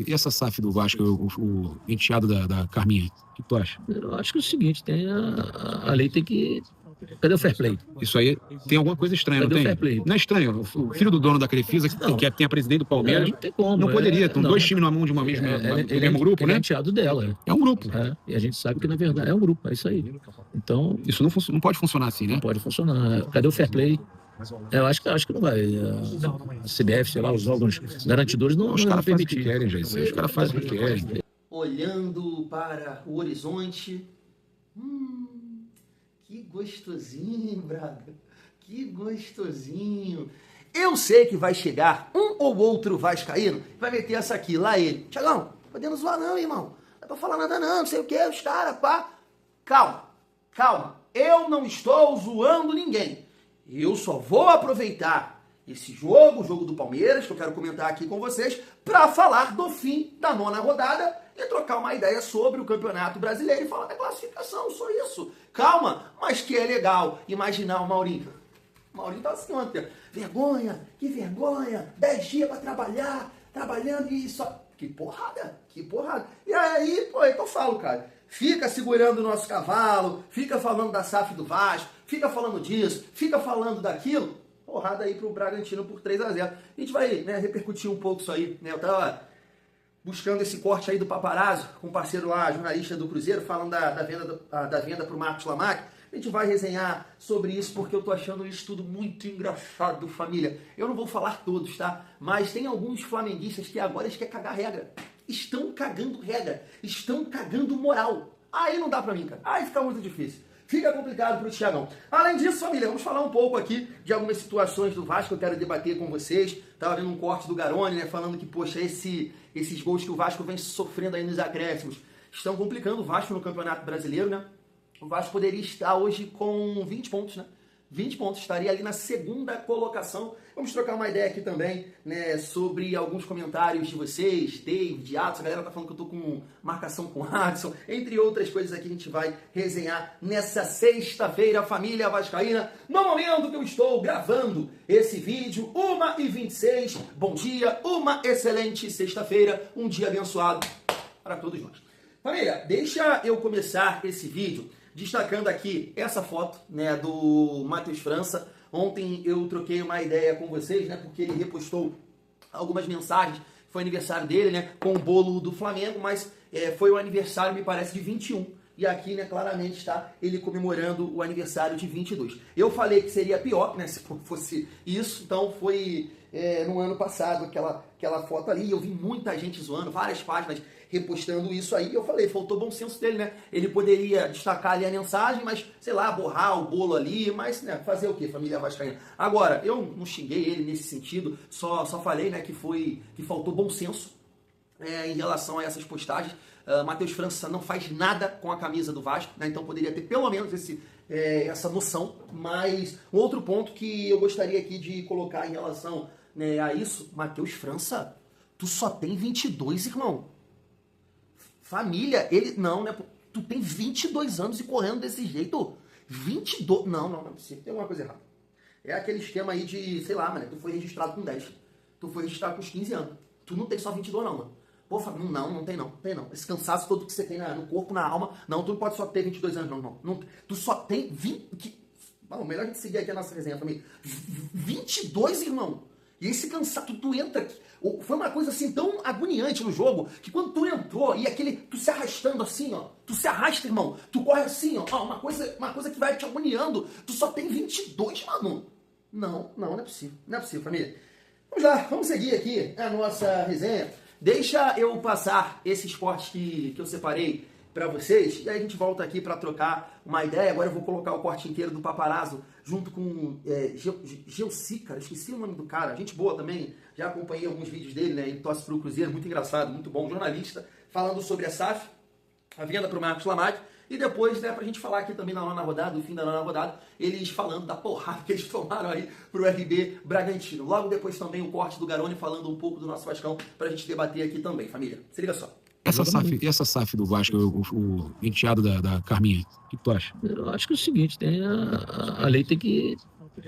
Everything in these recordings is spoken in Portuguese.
E essa SAF do Vasco, o enteado da Carminha, o que tu acha? Eu acho que é o seguinte, a lei tem que... Cadê o fair play? Isso aí tem alguma coisa estranha, Cadê não o tem? fair play? Não é estranho. O filho do dono da Crefisa, que tem a presidente do Palmeiras, Não tem como. não poderia. Estão não. dois times na mão de uma mesma, do mesmo grupo, ele né? é enteado dela. É um grupo. E a gente sabe que, na verdade, é um grupo. É isso aí. Então, Isso não pode funcionar assim, né? não pode funcionar. Cadê o fair play? Eu acho que não vai. A CBF, sei lá, os órgãos garantidores não Os vão caras fazem o que permitir. querem, já. Os caras fazem o que querem. Olhando para o horizonte. Que gostosinho, Braga. Que gostosinho. Eu sei que vai chegar um ou outro vascaíno que vai meter essa aqui, lá ele. Tiagão, podendo zoar não, irmão. Não é pra falar nada não sei o que, os caras, pá. Calma. Eu não estou zoando ninguém. Eu só vou aproveitar esse jogo, o jogo do Palmeiras, que eu quero comentar aqui com vocês, para falar do fim da 9ª rodada e trocar uma ideia sobre o Campeonato Brasileiro e falar da classificação, só isso. Calma, mas que é legal imaginar o Maurinho. O Maurinho tá assim ontem. Vergonha, que vergonha, 10 dias para trabalhar, trabalhando e só... Que porrada. E aí, pô, é que eu falo, cara. Fica segurando o nosso cavalo, fica falando da SAF do Vasco, fica falando disso, fica falando daquilo. Porrada aí pro Bragantino por 3-0. A gente vai, né, repercutir um pouco isso aí, né? Eu tava buscando esse corte aí do Paparazzo, com um parceiro lá, jornalista do Cruzeiro, falando da venda pro Marcos Lamac. A gente vai resenhar sobre isso porque eu tô achando isso tudo muito engraçado, família. Eu não vou falar todos, tá? Mas tem alguns flamenguistas que agora eles querem cagar regra. Estão cagando regra. Estão cagando moral. Aí não dá pra mim, cara. Aí fica muito difícil. Fica complicado pro Thiagão. Além disso, família, vamos falar um pouco aqui de algumas situações do Vasco que eu quero debater com vocês. Tava vendo um corte do Garone, né, falando que, poxa, esses gols que o Vasco vem sofrendo aí nos acréscimos estão complicando o Vasco no Campeonato Brasileiro, né? O Vasco poderia estar hoje com 20 pontos, né? 20 pontos, estaria ali na 2ª colocação. Vamos trocar uma ideia aqui também, né, sobre alguns comentários de vocês, David, Adson, a galera tá falando que eu tô com marcação com Adson, entre outras coisas aqui a gente vai resenhar nessa sexta-feira, família vascaína, no momento que eu estou gravando esse vídeo, 1h26, bom dia, uma excelente sexta-feira, um dia abençoado para todos nós. Família, deixa eu começar esse vídeo destacando aqui essa foto, né, do Matheus França. Ontem eu troquei uma ideia com vocês, né, porque ele repostou algumas mensagens. Foi aniversário dele, né, com o bolo do Flamengo, mas foi o aniversário, me parece, de 21. E aqui, né, claramente está ele comemorando o aniversário de 22. Eu falei que seria pior, né, se fosse isso. Então foi no ano passado aquela foto ali. Eu vi muita gente zoando, várias páginas repostando isso aí. Eu falei, faltou bom senso dele, né? Ele poderia destacar ali a mensagem, mas, sei lá, borrar o bolo ali, mas, né, fazer o quê, família vascaína? Agora, eu não xinguei ele nesse sentido, só falei, né, que faltou bom senso em relação a essas postagens. Matheus França não faz nada com a camisa do Vasco, né? Então poderia ter pelo menos essa noção. Mas um outro ponto que eu gostaria aqui de colocar em relação, né, a isso, Matheus França, tu só tem 22, irmão. Família, ele... Não, né? Tu tem 22 anos e correndo desse jeito. 22... Não é possível. Tem alguma coisa errada. É aquele esquema aí de, sei lá, mano, tu foi registrado com 10. Tu foi registrado com os 15 anos. Tu não tem só 22 não, mano. Pô, Fábio, não tem não. Esse cansaço todo que você tem no corpo, na alma. Não, tu não pode só ter 22 anos, não. Tu só tem 20... Bom, melhor a gente seguir aqui a nossa resenha também. 22, irmão. E esse cansaço, tu entra aqui. Foi uma coisa assim tão agoniante no jogo, que quando tu entrou e tu se arrastando assim, ó. Tu se arrasta, irmão. Tu corre assim, ó. Uma coisa que vai te agoniando. Tu só tem 22, mano. Não é possível. Não é possível, família. Vamos lá, vamos seguir aqui a nossa resenha. Deixa eu passar esses cortes que eu separei para vocês, e aí a gente volta aqui para trocar uma ideia. Agora eu vou colocar o corte inteiro do Paparazzo junto com Gelsi, cara, esqueci o nome do cara, gente boa também, já acompanhei alguns vídeos dele, né, ele torce pro Cruzeiro, muito engraçado, muito bom, jornalista, falando sobre a SAF, a venda pro Marcos Lamac, e depois, né, pra gente falar aqui também na 9ª rodada, no fim da 9ª rodada, eles falando da porrada que eles tomaram aí pro RB Bragantino. Logo depois também o corte do Garone falando um pouco do nosso Vascão, pra gente debater aqui também, família. Se liga só. Essa SAF do Vasco, o enteado da Carminha, o que tu acha? Eu acho que é o seguinte, a lei tem que...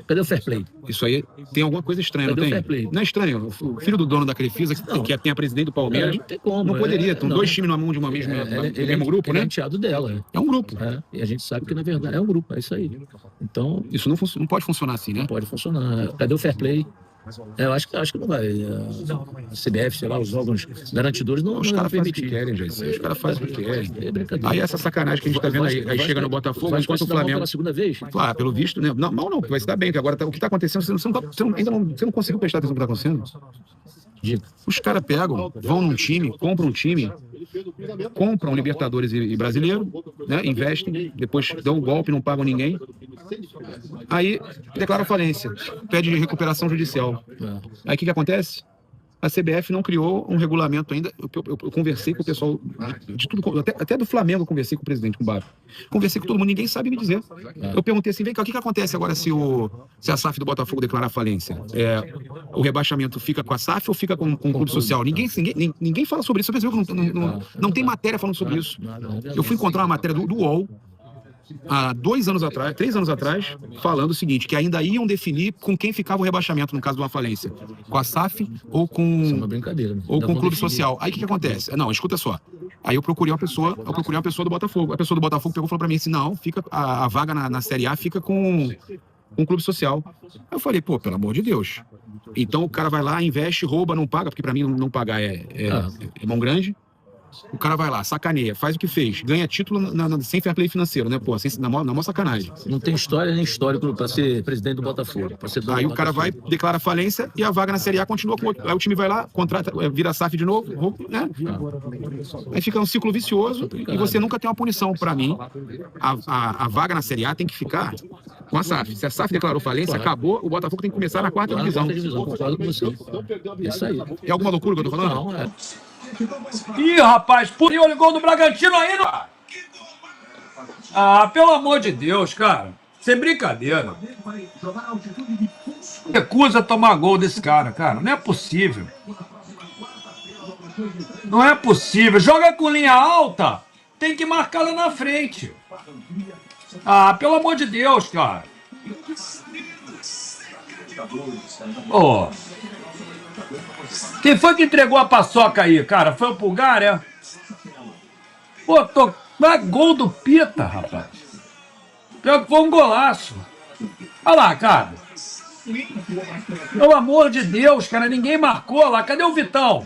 Cadê o fair play? Isso aí tem alguma coisa estranha, Cadê não o fair tem? play? Não é estranho. O filho do dono da Crefisa, que tem a presidente do Palmeiras, Não tem como. não poderia. Estão Não. dois times na mão de uma mesma, do mesmo grupo, ele né? é enteado dela. É um grupo. E a gente sabe que, na verdade, é um grupo. É isso aí. Então, Isso não pode funcionar assim, né? não pode funcionar. Cadê o fair play? Eu acho que não vai. A CBF, sei lá, os órgãos garantidores não Os vão caras fazem o permitir. que querem, já. Os caras fazem o que querem. É brincadeira. Aí essa sacanagem que a gente tá vendo aí chega no Botafogo, enquanto o Flamengo... Pela segunda vez? Ah, pelo visto, né? Não, vai se dar bem, que agora o que tá acontecendo, você não conseguiu prestar atenção no que tá acontecendo. Diga. Os caras pegam, vão num time, compram um time, compram Libertadores e Brasileiro, né? Investem, depois dão um golpe, não pagam ninguém. Aí declara falência, pede recuperação judicial. Aí o que acontece? A CBF não criou um regulamento ainda. Eu conversei com o pessoal de tudo, até do Flamengo eu conversei com o presidente, com o Baro. Conversei com todo mundo, ninguém sabe me dizer. Eu perguntei assim, vem cá, o que acontece agora se a SAF do Botafogo declarar falência? O rebaixamento fica com a SAF ou fica com o clube social? Ninguém fala sobre isso. Você percebeu que não tem matéria falando sobre isso. Eu fui encontrar uma matéria do UOL, há 3 anos atrás, falando o seguinte, que ainda iam definir com quem ficava o rebaixamento no caso de uma falência, com a SAF ou com uma brincadeira, ou com o clube social. Aí o que acontece? Não, escuta só. Aí eu procurei uma pessoa do Botafogo. A pessoa do Botafogo pegou e falou pra mim assim, não, fica a vaga na Série A fica com o clube social. Aí eu falei, pô, pelo amor de Deus. Então o cara vai lá, investe, rouba, não paga, porque pra mim não pagar é mão grande. O cara vai lá, sacaneia, faz o que fez, ganha título sem fair play financeiro, né? Pô, na maior sacanagem. Não tem história nem histórico pra ser presidente do Botafogo. Aí o cara vai, declara falência e a vaga na Série A continua com outro. Aí o time vai lá, contrata, vira SAF de novo, né? Aí fica um ciclo vicioso e você nunca tem uma punição. Pra mim, a vaga na Série A tem que ficar com a SAF. Se a SAF declarou falência, acabou, o Botafogo tem que começar na quarta divisão. Concordo com você. Isso aí. É alguma loucura que eu tô falando? Não, Ih, rapaz, olha o gol do Bragantino aí, não. Ah, pelo amor de Deus, cara. Sem brincadeira. Recusa tomar gol desse cara. Não é possível. Não é possível. Joga com linha alta, tem que marcar lá na frente. Ah, pelo amor de Deus, cara. Ô. Quem foi que entregou a paçoca aí, cara? Foi o Pulgar, é? Pô, gol do Pita, rapaz. Pior que foi um golaço. Olha lá, cara. Pelo amor de Deus, cara, ninguém marcou lá. Cadê o Vitão?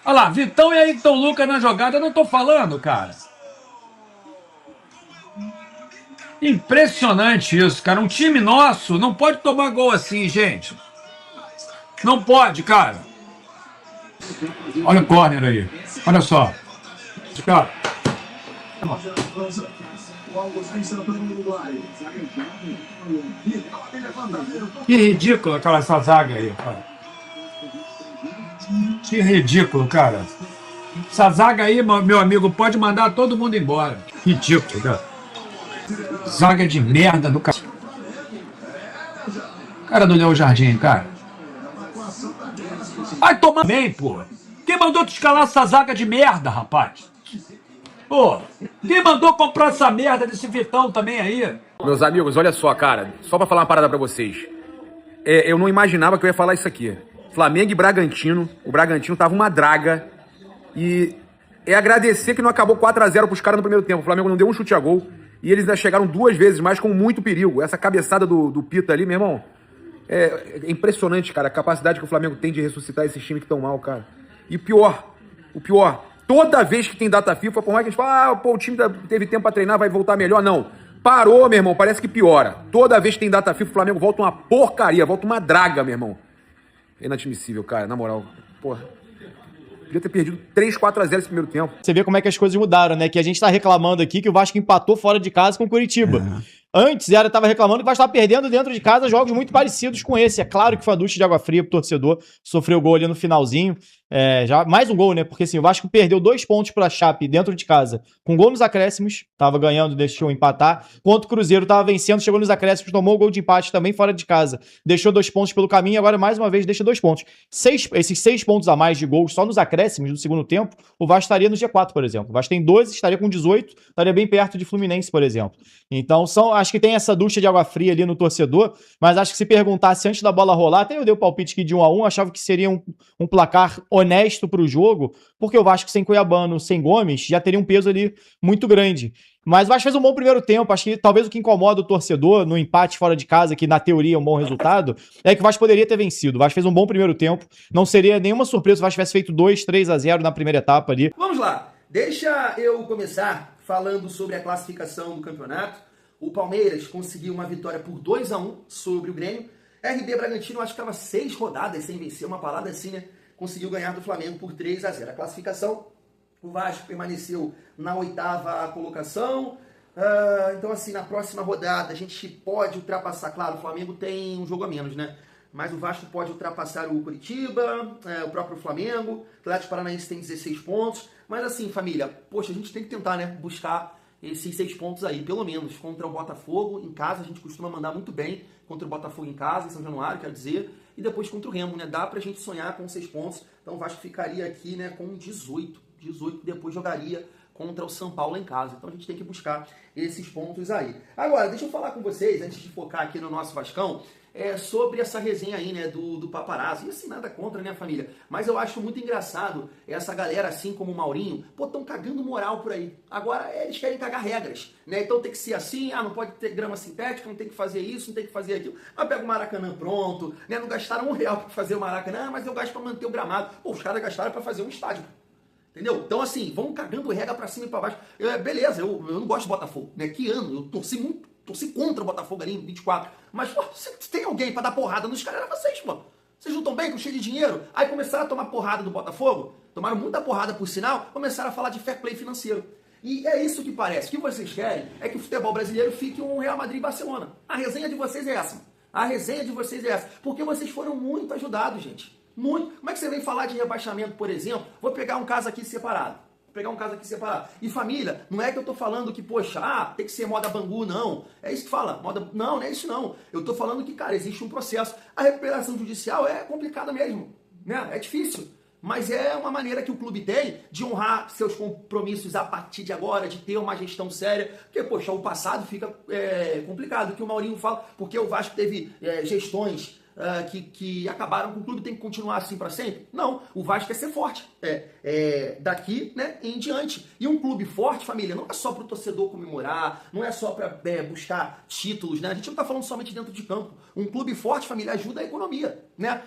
Olha lá, Vitão e Ayrton Lucas na jogada, eu não tô falando, cara. Impressionante isso, cara. Um time nosso não pode tomar gol assim, gente. Não pode, cara. Olha o córner aí. Olha só. Cara. Que ridículo essa zaga aí, cara. Que ridículo, cara. Essa zaga aí, meu amigo, pode mandar todo mundo embora. Ridículo, cara. Zaga de merda do cara. Cara do Léo Jardim, cara. Vai tomar bem, pô. Quem mandou te escalar essa zaga de merda, rapaz? Pô, quem mandou comprar essa merda desse Vitão também aí? Meus amigos, olha só, cara. Só pra falar uma parada pra vocês. Eu não imaginava que eu ia falar isso aqui. Flamengo e Bragantino. O Bragantino tava uma draga. E é agradecer que não acabou 4-0 pros caras no primeiro tempo. O Flamengo não deu um chute a gol. E eles ainda chegaram 2 vezes, mas com muito perigo. Essa cabeçada do Pita ali, meu irmão... É impressionante, cara, a capacidade que o Flamengo tem de ressuscitar esses times que estão mal, cara. E o pior, toda vez que tem data FIFA, por mais que a gente fala, o time teve tempo pra treinar, vai voltar melhor, não. Parou, meu irmão, parece que piora. Toda vez que tem data FIFA, o Flamengo volta uma porcaria, volta uma draga, meu irmão. É inadmissível, cara, na moral. Porra. Podia ter perdido 3-4-0 esse primeiro tempo. Você vê como é que as coisas mudaram, né? Que a gente tá reclamando aqui que o Vasco empatou fora de casa com o Curitiba. Antes, tava reclamando que o Vasco tava perdendo dentro de casa jogos muito parecidos com esse. É claro que foi uma ducha de água fria pro torcedor. Sofreu gol ali no finalzinho. Já mais um gol, né? Porque assim, o Vasco perdeu 2 pontos pra Chape dentro de casa. Com gol nos acréscimos. Tava ganhando, deixou empatar. Enquanto o Cruzeiro tava vencendo, chegou nos acréscimos, tomou o gol de empate também fora de casa. Deixou 2 pontos pelo caminho e agora mais uma vez deixa 2 pontos. Esses 6 pontos a mais de gols só nos acréscimos do segundo tempo, o Vasco estaria no G4, por exemplo. O Vasco tem 12, estaria com 18, estaria bem perto de Fluminense, por exemplo. Então, acho que tem essa ducha de água fria ali no torcedor, mas acho que se perguntasse antes da bola rolar, até eu dei o palpite aqui de 1-1, achava que seria um placar honesto pro jogo, porque o Vasco sem Cuiabano, sem Gomes, já teria um peso ali muito grande. Mas o Vasco fez um bom primeiro tempo. Acho que talvez o que incomoda o torcedor no empate fora de casa, que na teoria é um bom resultado, é que o Vasco poderia ter vencido. O Vasco fez um bom primeiro tempo. Não seria nenhuma surpresa se o Vasco tivesse feito 2-3-0 na primeira etapa ali. Vamos lá. Deixa eu começar falando sobre a classificação do campeonato. O Palmeiras conseguiu uma vitória por 2-1 sobre o Grêmio. RB Bragantino, acho que estava 6 rodadas sem vencer, uma parada assim, né? Conseguiu ganhar do Flamengo por 3-0. A classificação, o Vasco permaneceu na 8ª colocação. Então, assim, na próxima rodada a gente pode ultrapassar, claro, o Flamengo tem um jogo a menos, né? Mas o Vasco pode ultrapassar o Curitiba, o próprio Flamengo. O Atlético Paranaense tem 16 pontos. Mas assim, família, poxa, a gente tem que tentar, né, buscar esses 6 pontos aí, pelo menos, contra o Botafogo em casa. A gente costuma mandar muito bem contra o Botafogo em casa, em São Januário, quero dizer. E depois contra o Remo, né? Dá pra gente sonhar com 6 pontos. Então o Vasco ficaria aqui, né, com 18. 18 depois jogaria contra o São Paulo em casa. Então a gente tem que buscar esses pontos aí. Agora, deixa eu falar com vocês, antes de focar aqui no nosso Vascão, sobre essa resenha aí, né, do paparazzo. E assim, nada contra, né, família? Mas eu acho muito engraçado essa galera, assim como o Maurinho, tão cagando moral por aí. Agora, eles querem cagar regras, né? Então tem que ser assim, não pode ter grama sintética, não tem que fazer isso, não tem que fazer aquilo. Mas pega o Maracanã pronto, né? Não gastaram R$1 pra fazer o Maracanã, mas eu gasto pra manter o gramado. Pô, os caras gastaram pra fazer um estádio. Entendeu? Então, assim, vão cagando regra pra cima e pra baixo. Beleza, eu não gosto de Botafogo, né? Que ano? Eu torci contra o Botafogo ali em 24. Mas, pô, se tem alguém pra dar porrada nos caras, era vocês, pô. Vocês não estão bem, com cheio de dinheiro? Aí começaram a tomar porrada do Botafogo, tomaram muita porrada por sinal, começaram a falar de fair play financeiro. E é isso que parece. O que vocês querem é que o futebol brasileiro fique um Real Madrid e Barcelona. A resenha de vocês é essa. A resenha de vocês é essa. Porque vocês foram muito ajudados, gente. Muito. Como é que você vem falar de rebaixamento, por exemplo? Vou pegar um caso aqui separado. E família, não é que eu tô falando que, poxa, tem que ser moda Bangu, não. É isso que fala. Não é isso não. Eu tô falando que, cara, existe um processo. A recuperação judicial é complicada mesmo, né? É difícil. Mas é uma maneira que o clube tem de honrar seus compromissos a partir de agora, de ter uma gestão séria. Porque, poxa, o passado fica complicado. O que o Maurinho fala, porque o Vasco teve gestões que acabaram com o clube, tem que continuar assim para sempre? Não, o Vasco quer ser forte daqui, né, em diante. E um clube forte, família, não é só para o torcedor comemorar, não é só para buscar títulos, né? A gente não está falando somente dentro de campo. Um clube forte, família, ajuda a economia, né?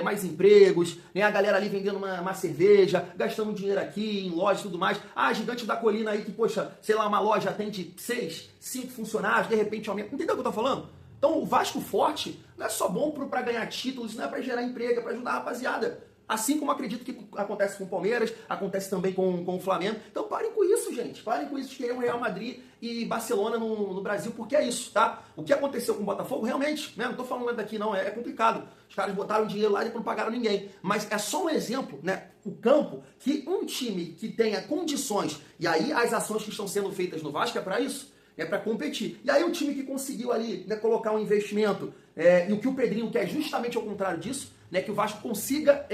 Mais empregos, né? A galera ali vendendo uma cerveja, gastando dinheiro aqui em lojas e tudo mais. A Gigante da Colina aí que, poxa, sei lá, uma loja atende 6, 5 funcionários, de repente aumenta. Entendeu o que eu tô falando? Então o Vasco forte não é só bom para ganhar títulos, não é para gerar emprego, é para ajudar a rapaziada. Assim como acredito que acontece com o Palmeiras, acontece também com o Flamengo. Então parem com isso, gente. Parem com isso de querer um Real Madrid e Barcelona no Brasil, porque é isso, tá? O que aconteceu com o Botafogo, realmente, né? Não tô falando daqui não, é complicado. Os caras botaram dinheiro lá e não pagaram ninguém. Mas é só um exemplo, né? O campo, que um time que tenha condições, e aí as ações que estão sendo feitas no Vasco é para isso. É para competir. E aí o time que conseguiu ali, né, colocar um investimento, e o que o Pedrinho quer justamente ao contrário disso, né, que o Vasco consiga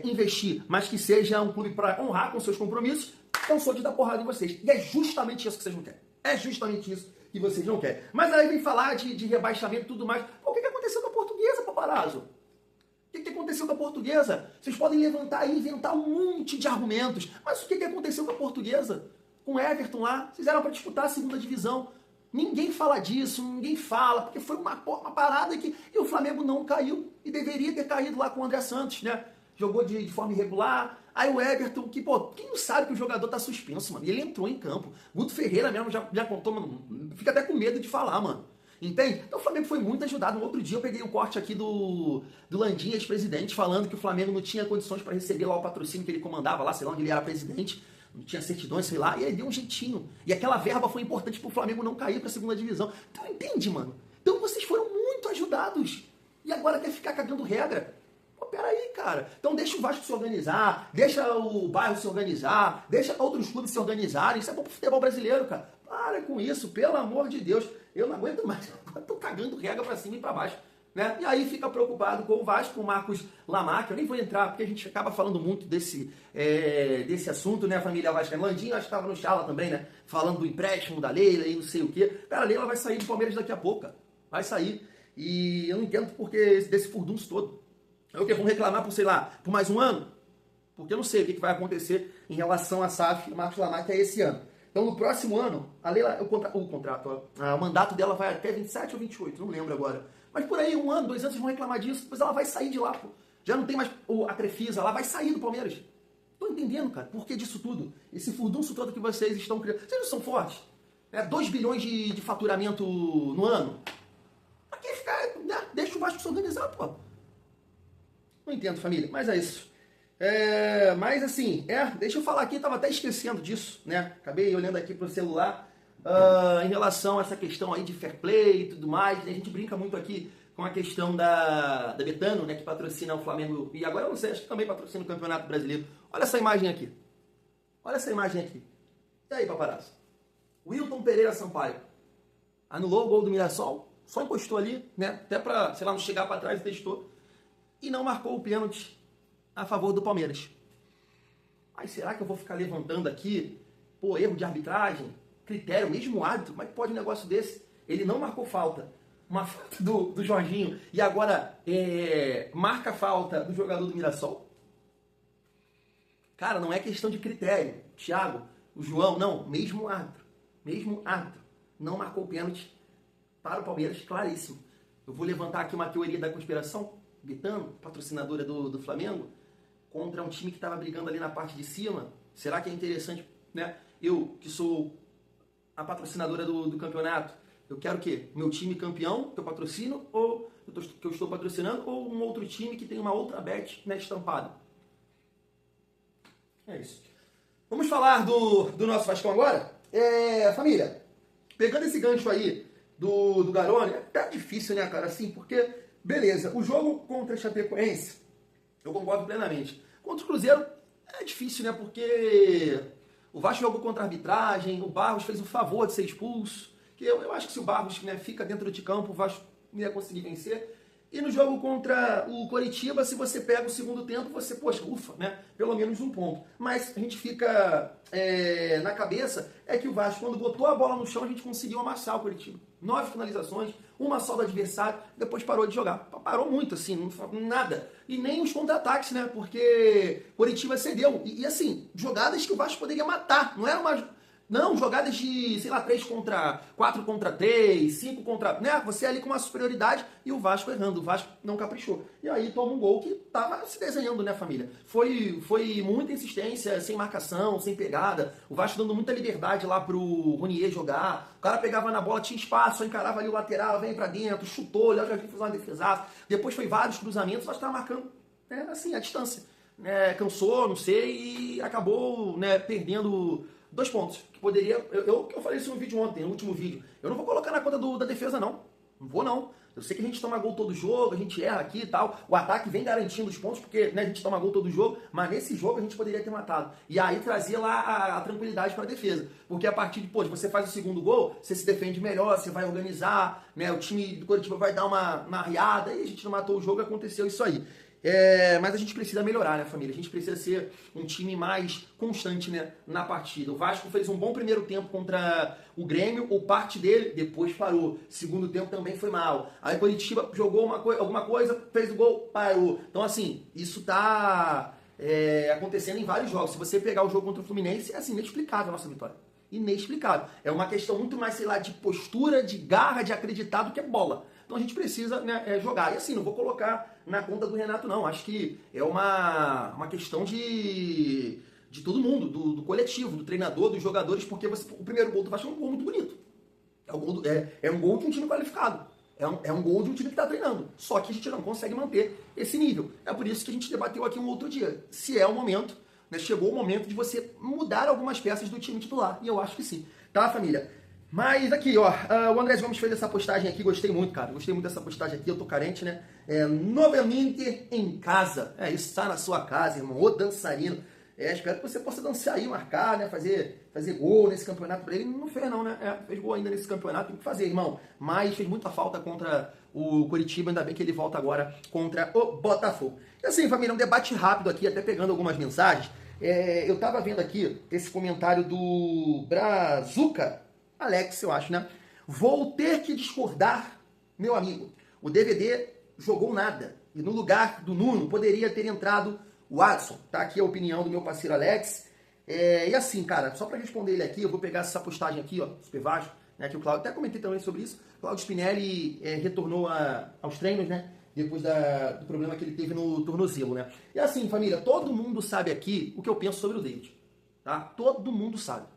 investir, mas que seja um clube para honrar com seus compromissos, cansou de dar porrada em vocês. E é justamente isso que vocês não querem. É justamente isso que vocês não querem. Mas aí vem falar de rebaixamento e tudo mais. Pô, o que aconteceu com a Portuguesa, paparazzo? O que aconteceu com a Portuguesa? Vocês podem levantar e inventar um monte de argumentos. Mas o que aconteceu com a Portuguesa? Com o Everton lá, vocês eram para disputar a segunda divisão. Ninguém fala disso, ninguém fala, porque foi uma parada que... E o Flamengo não caiu, e deveria ter caído lá com o André Santos, né? Jogou de forma irregular. Aí o Everton, que, pô, quem não sabe que o jogador tá suspenso, mano? E ele entrou em campo. Guto Ferreira mesmo já contou, mano, fica até com medo de falar, mano. Entende? Então o Flamengo foi muito ajudado. No outro dia eu peguei um corte aqui do Landim, ex-presidente, falando que o Flamengo não tinha condições para receber lá o patrocínio que ele comandava lá, sei lá onde ele era presidente. Não tinha certidões, sei lá, e aí deu um jeitinho. E aquela verba foi importante pro Flamengo não cair pra segunda divisão. Então entende, mano? Então vocês foram muito ajudados. E agora quer ficar cagando regra? Pô, peraí, cara. Então deixa o Vasco se organizar, deixa o bairro se organizar, deixa outros clubes se organizarem. Isso é bom pro futebol brasileiro, cara. Para com isso, pelo amor de Deus. Eu não aguento mais. Eu tô cagando regra pra cima e pra baixo. né? E aí fica preocupado com o Vasco, com o Marcos Lamarck. Eu nem vou entrar, porque a gente acaba falando muito desse assunto, né? A família Vascaína. Landinho, acho que estava no Chala também, né? Falando do empréstimo da Leila e não sei o quê. Cara, a Leila vai sair do Palmeiras daqui a pouco, cara. Vai sair. E eu não entendo porque desse furdunço todo. É o que? Vão reclamar por, sei lá, por mais um ano? Porque eu não sei o que vai acontecer em relação a SAF e Marcos Lamarck esse ano. Então, no próximo ano, a Leila, o mandato dela vai até 27 ou 28, não lembro agora. Mas por aí, 1 ano, 2 anos, vocês vão reclamar disso, depois ela vai sair de lá, pô. Já não tem mais a Crefisa, ela vai sair do Palmeiras. Tô entendendo, cara, por que disso tudo? Esse furdunço todo que vocês estão criando. Vocês não são fortes? 2 bilhões de faturamento no ano? Pra que ficar, né? Deixa o Vasco se organizar, pô. Não entendo, família, mas é isso. Mas assim, deixa eu falar aqui, tava até esquecendo disso, né? Acabei olhando aqui pro celular em relação a essa questão aí de fair play e tudo mais. Né? A gente brinca muito aqui com a questão da Betano, né? Que patrocina o Flamengo e agora eu não sei, acho que também patrocina o Campeonato Brasileiro. Olha essa imagem aqui. Olha essa imagem aqui. E aí, paparazzo? Wilton Pereira Sampaio anulou o gol do Mirassol, só encostou ali, né? Até pra, sei lá, não chegar para trás e testou. E não marcou o pênalti a favor do Palmeiras. Mas será que eu vou ficar levantando aqui, erro de arbitragem, critério, mesmo árbitro, mas pode um negócio desse? Ele não marcou falta, uma falta do Jorginho, e agora marca a falta do jogador do Mirassol? Cara, não é questão de critério. Thiago, o João, não, mesmo árbitro, não marcou o pênalti para o Palmeiras, claríssimo. Eu vou levantar aqui uma teoria da conspiração, Betano, patrocinadora do Flamengo, contra um time que estava brigando ali na parte de cima. Será que é interessante, né? Eu, que sou a patrocinadora do campeonato, eu quero o quê? Meu time campeão, que eu patrocino, ou que eu estou patrocinando, ou um outro time que tem uma outra bet, né, estampada? É isso. Vamos falar do nosso Vascão agora? Família, pegando esse gancho aí do Garone, tá difícil, né, cara? Assim, porque, beleza, o jogo contra a Chapecoense, eu concordo plenamente. Contra o Cruzeiro é difícil, né? Porque o Vasco jogou contra a arbitragem, o Barros fez o favor de ser expulso. Que eu acho que se o Barros, né, fica dentro de campo, o Vasco não ia conseguir vencer. E no jogo contra o Coritiba, se você pega o segundo tempo, você, poxa, ufa, né? Pelo menos um ponto. Mas a gente fica na cabeça, que o Vasco, quando botou a bola no chão, a gente conseguiu amassar o Coritiba. 9 finalizações, uma só do adversário, depois parou de jogar. Parou muito, assim, nada. E nem os contra-ataques, né? Porque Coritiba cedeu. E assim, jogadas que o Vasco poderia matar. Não era uma... Não, jogadas de, sei lá, 4 contra 3, 5 contra... Né? Você ali com uma superioridade e o Vasco errando. O Vasco não caprichou. E aí toma um gol que tava se desenhando, né, família? Foi muita insistência, sem marcação, sem pegada. O Vasco dando muita liberdade lá pro Ronier jogar. O cara pegava na bola, tinha espaço, encarava ali o lateral, vem pra dentro, chutou, Léo Jardim fez uma defesaça. Depois foi vários cruzamentos, o Vasco tava marcando, assim, a distância. Cansou, não sei, e acabou, né, perdendo 2 pontos. Que poderia. Eu falei isso no vídeo ontem, no último vídeo. Eu não vou colocar na conta da defesa, não. Não vou, não. Eu sei que a gente toma gol todo jogo, a gente erra aqui e tal. O ataque vem garantindo os pontos, porque, né, a gente toma gol todo jogo, mas nesse jogo a gente poderia ter matado. E aí trazia lá a tranquilidade para a defesa. Porque a partir de, de você faz o segundo gol, você se defende melhor, você vai organizar, né? O time do Coritiba vai dar uma riada, e a gente não matou o jogo, aconteceu isso aí. Mas a gente precisa melhorar, né, família? A gente precisa ser um time mais constante, né, na partida. O Vasco fez um bom primeiro tempo contra o Grêmio, ou parte dele, depois parou. Segundo tempo também foi mal. Aí o Coritiba jogou alguma coisa, fez o gol, parou. Então, assim, isso tá acontecendo em vários jogos. Se você pegar o jogo contra o Fluminense, é assim, inexplicável a nossa vitória. Inexplicável. É uma questão muito mais, sei lá, de postura, de garra, de acreditar do que bola. Então a gente precisa, né, jogar. E assim, não vou colocar na conta do Renato, não. Acho que é uma questão de todo mundo, do coletivo, do treinador, dos jogadores, porque o primeiro gol do Vasco é um gol muito bonito. É um gol de um time qualificado. É um gol de um time que está treinando. Só que a gente não consegue manter esse nível. É por isso que a gente debateu aqui um outro dia. Se é o momento, né, chegou o momento de você mudar algumas peças do time titular. E eu acho que sim. Tá, família? Mas aqui, ó, o André Gomes fez essa postagem aqui, gostei muito, cara. Gostei muito dessa postagem aqui, eu tô carente, né? Novamente em casa. Isso, tá na sua casa, irmão. Ô dançarino. Espero que você possa dançar aí, marcar, né? Fazer gol nesse campeonato pra ele. Não fez não, né? Fez gol ainda nesse campeonato, tem que fazer, irmão. Mas fez muita falta contra o Coritiba, ainda bem que ele volta agora contra o Botafogo. E assim, família, um debate rápido aqui, até pegando algumas mensagens. Eu tava vendo aqui esse comentário do Brazuca, Alex, eu acho, né? Vou ter que discordar, meu amigo. O DVD jogou nada. E no lugar do Nuno poderia ter entrado o Watson. Tá aqui a opinião do meu parceiro Alex. E assim, cara, só para responder ele aqui, eu vou pegar essa postagem aqui, ó, Super Vasco, né, que o Claudio, até comentei também sobre isso, o Claudio Spinelli retornou aos treinos, né, depois do problema que ele teve no tornozelo, né. E assim, família, todo mundo sabe aqui o que eu penso sobre o David, tá? Todo mundo sabe.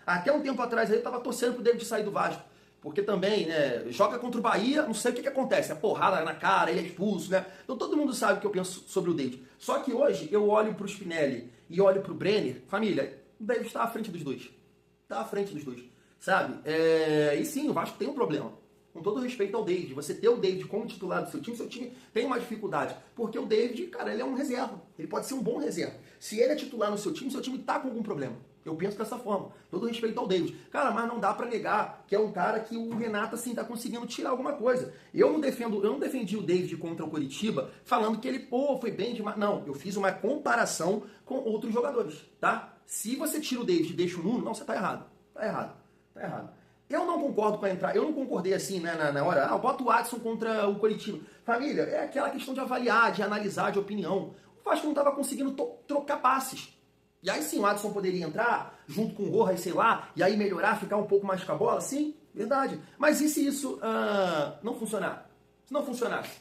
Até um tempo atrás aí eu tava torcendo pro David sair do Vasco. Porque também, né, joga contra o Bahia, não sei o que acontece, a porrada na cara, ele é expulso, né? Então todo mundo sabe o que eu penso sobre o David. Só que hoje eu olho pro Spinelli e olho pro Brenner, família, o David está à frente dos dois. Tá à frente dos dois, sabe? E sim, o Vasco tem um problema. Com todo respeito ao David, você ter o David como titular do seu time tem uma dificuldade. Porque o David, cara, ele é um reserva. Ele pode ser um bom reserva. Se ele é titular no seu time tá com algum problema. Eu penso dessa forma. Todo respeito ao David. Cara, mas não dá pra negar que é um cara que o Renato, assim, tá conseguindo tirar alguma coisa. Eu não defendi o David contra o Coritiba falando que ele, foi bem demais. Não, eu fiz uma comparação com outros jogadores, tá? Se você tira o David e deixa o Nuno, não, você tá errado. Tá errado. Eu não concordo com a entrada, eu não concordei assim, né, na hora, bota o Watson contra o Coritiba. Família, é aquela questão de avaliar, de analisar, de opinião. O Vasco não tava conseguindo trocar passes. E aí sim, o Adson poderia entrar, junto com o Rojas, sei lá, e aí melhorar, ficar um pouco mais com a bola? Sim, verdade. Mas e se isso não funcionar? Se não funcionasse?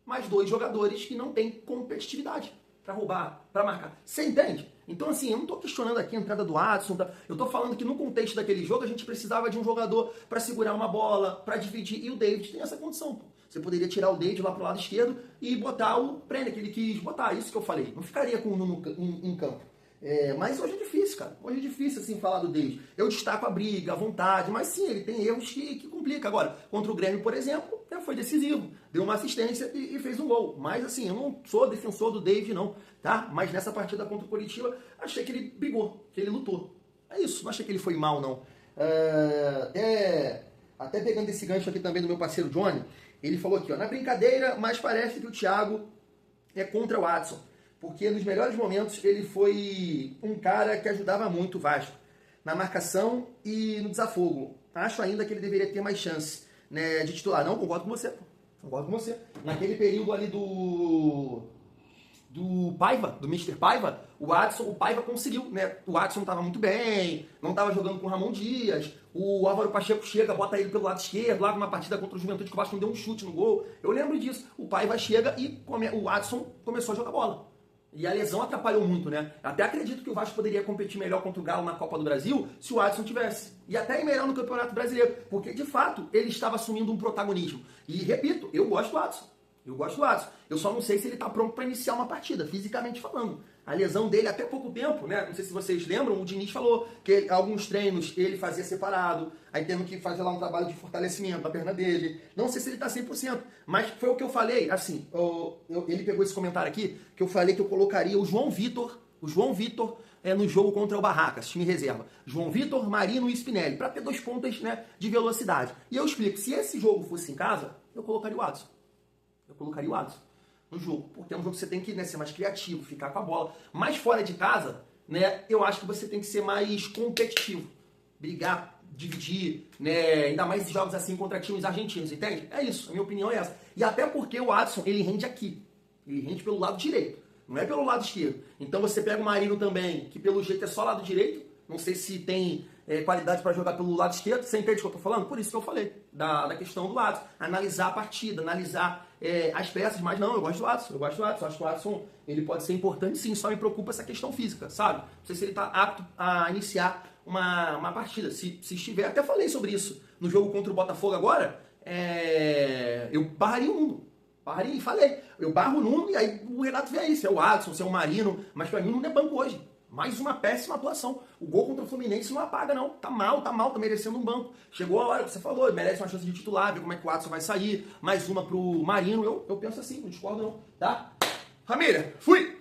Mais dois jogadores que não têm competitividade para roubar, para marcar. Você entende? Então assim, eu não tô questionando aqui a entrada do Adson, eu tô falando que no contexto daquele jogo a gente precisava de um jogador para segurar uma bola, para dividir, e o David tem essa condição, pô. Você poderia tirar o David lá pro lado esquerdo e botar o Brenner, que ele quis botar, isso que eu falei. Não ficaria com o Nuno em campo. Mas hoje é difícil, cara. Hoje é difícil, assim, falar do David. Eu destaco a briga, a vontade, mas sim, ele tem erros que complicam. Agora, contra o Grêmio, por exemplo, foi decisivo. Deu uma assistência e fez um gol. Mas, assim, eu não sou defensor do David, não, tá? Mas nessa partida contra o Coritiba, achei que ele brigou, que ele lutou. É isso, não achei que ele foi mal, não. Até pegando esse gancho aqui também do meu parceiro Johnny, ele falou aqui, ó, na brincadeira, mas parece que o Thiago é contra o Adson. Porque nos melhores momentos ele foi um cara que ajudava muito o Vasco na marcação e no desafogo. Acho ainda que ele deveria ter mais chance, né, de titular. Não, concordo com você. Naquele período ali do Paiva, do Mr. Paiva, o Paiva conseguiu, né? O Adson estava muito bem, não estava jogando com o Ramon Dias, o Álvaro Pacheco chega, bota ele pelo lado esquerdo, lá numa partida contra o Juventude que o Vasco não deu um chute no gol. Eu lembro disso. O Paiva chega e o Adson começou a jogar bola. E a lesão atrapalhou muito, né? Até acredito que o Vasco poderia competir melhor contra o Galo na Copa do Brasil se o Adson tivesse. E até ir melhor no Campeonato Brasileiro. Porque, de fato, ele estava assumindo um protagonismo. E, repito, eu gosto do Adson. Eu só não sei se ele está pronto para iniciar uma partida, fisicamente falando. A lesão dele, até pouco tempo, né? Não sei se vocês lembram, o Diniz falou que alguns treinos ele fazia separado, aí tendo que fazer lá um trabalho de fortalecimento da perna dele. Não sei se ele está 100%, mas foi o que eu falei, assim, ele pegou esse comentário aqui, que eu falei que eu colocaria o João Vitor no jogo contra o Barracas, time reserva. João Vitor, Marino e Spinelli, para ter 2 pontas, né, de velocidade. E eu explico, se esse jogo fosse em casa, eu colocaria o Adson. No jogo, porque é um jogo que você tem que, né, ser mais criativo, ficar com a bola. Mas fora de casa, né, eu acho que você tem que ser mais competitivo. Brigar, dividir, né, ainda mais jogos assim contra times argentinos, entende? É isso, a minha opinião é essa. E até porque o Adson, ele rende aqui. Ele rende pelo lado direito, não é pelo lado esquerdo. Então você pega o Marino também, que pelo jeito é só lado direito. Não sei se tem qualidade para jogar pelo lado esquerdo. Você entende o que eu estou falando? Por isso que eu falei da questão do lado. Analisar a partida, analisar as peças. Mas não, eu gosto do Adson. Acho que o Adson ele pode ser importante sim, só me preocupa essa questão física, sabe? Não sei se ele está apto a iniciar uma partida. Se estiver, até falei sobre isso no jogo contra o Botafogo agora, eu barraria o Nuno. Eu barro o Nuno e aí o Renato vê aí, se é o Adson, se é o Marino, mas para mim o Nuno é banco hoje. Mais uma péssima atuação. O gol contra o Fluminense não apaga, não. Tá mal, tá merecendo um banco. Chegou a hora que você falou, merece uma chance de titular, ver como é que o Adson vai sair. Mais uma pro Marino. Eu penso assim, não discordo não, tá? Família, fui!